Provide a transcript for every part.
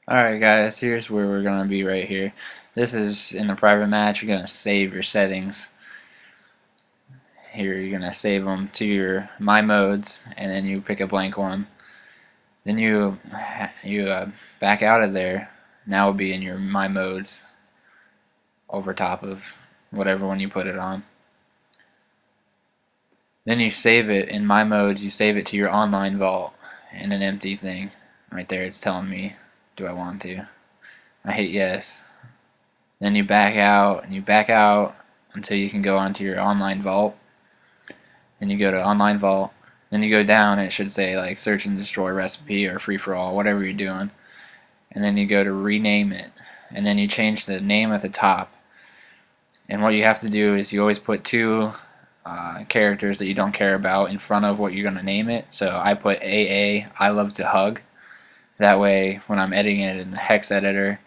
Alright guys, here's where we're going to be right here. This is in a private match. You're going to save your settings. Here you're going to save them to your My Modes, and then you pick a blank one. Then you back out of there. Now it'll be in your My Modes over top of whatever one you put it on. Then you save it in My Modes. You save it to your online vault in an empty thing. Right there it's telling me, do I want to? I hit yes. Then you back out and you back out until you can go onto your online vault. Then you go to online vault. Then you go down and it should say like search and destroy recipe or free for all, whatever you're doing. And then you go to rename it. And then you change the name at the top. And what you have to do is you always put two characters that you don't care about in front of what you're going to name it. So I put AA, I love to hug. That way when I'm editing it in the hex editor,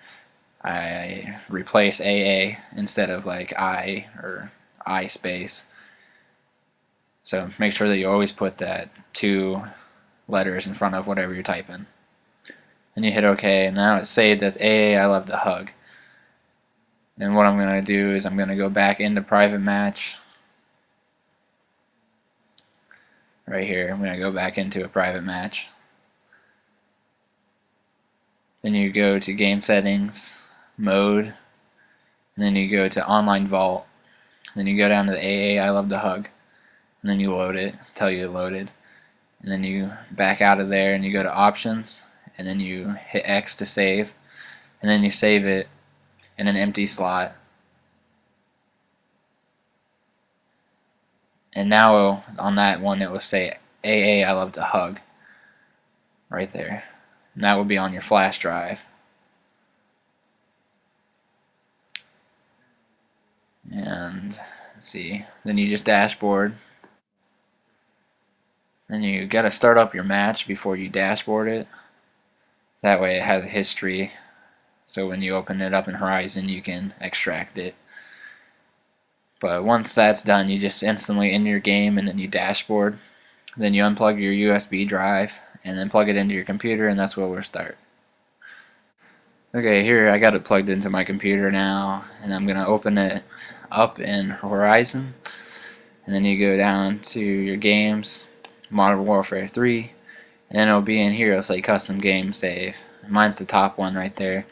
I replace AA instead of like I or I space. So make sure that you always put that two letters in front of whatever you're typing. And you hit OK, and now it's saved as AA I love to hug. And what I'm going to do is I'm going to go back into private match. Right here, I'm going to go back into a private match. Then you go to game settings, mode, and then you go to online vault. Then you go down to the AA I love to hug, and then you load it, tell you it loaded. And then you back out of there and you go to options, and then you hit X to save, and then you save it in an empty slot. And now on that one it will say AA I love to hug right there. And that will be on your flash drive. And let's see, then you just dashboard. Then you gotta start up your match before you dashboard it. That way it has a history, so when you open it up in Horizon you can extract it. But once that's done, you just instantly end your game and then you dashboard. Then you unplug your USB drive and then plug it into your computer, and that's where we'll start. Okay, here I got it plugged into my computer now, and I'm gonna open it up in Horizon, and then you go down to your games, Modern Warfare 3, and then it'll be in here, it'll say custom game save. Mine's the top one right there.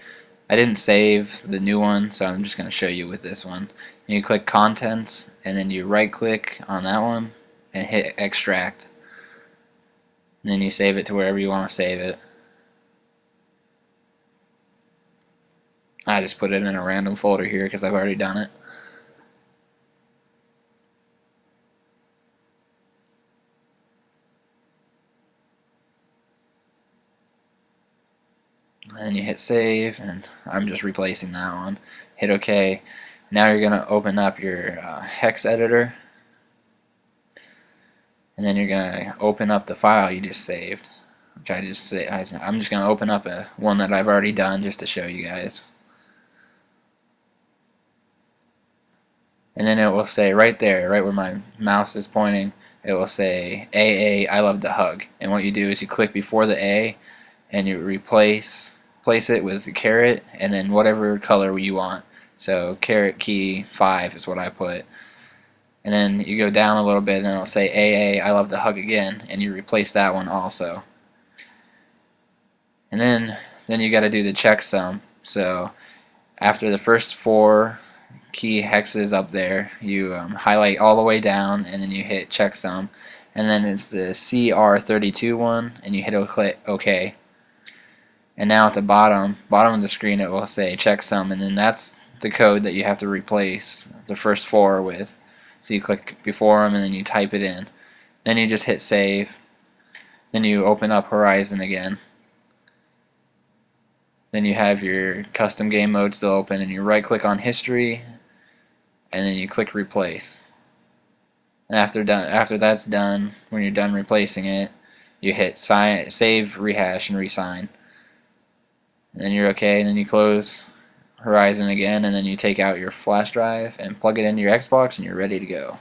I didn't save the new one, so I'm just gonna show you with this one. And you click contents, and then you right click on that one and hit extract. And then you save it to wherever you want to save it. I just put it in a random folder here because I've already done it. And then you hit save, and I'm just replacing that one. Hit OK. Now you're going to open up your hex editor, and then you're going to open up the file you just saved, which I'm just going to open up one that I've already done just to show you guys. And then it will say right there, right where my mouse is pointing, it will say AA I love to hug. And what you do is you click before the A and you place it with the caret and then whatever color you want. So caret key 5 is what I put. And then you go down a little bit and it'll say AA I love to hug again, and you replace that one also. And then you got to do the checksum. So after the first 4 key hexes up there, you highlight all the way down and then you hit checksum, and then it's the CR32 one and you hit OK. And now at the bottom of the screen it will say checksum, and then that's the code that you have to replace the first 4 with. So you click before them and then you type it in. Then you just hit save. Then you open up Horizon again. Then you have your custom game mode still open, and you right click on history and then you click replace. And after that's done, when you're done replacing it, you hit save, rehash, and resign. And then you're okay, and then you close Horizon again, and then you take out your flash drive and plug it into your Xbox, and you're ready to go.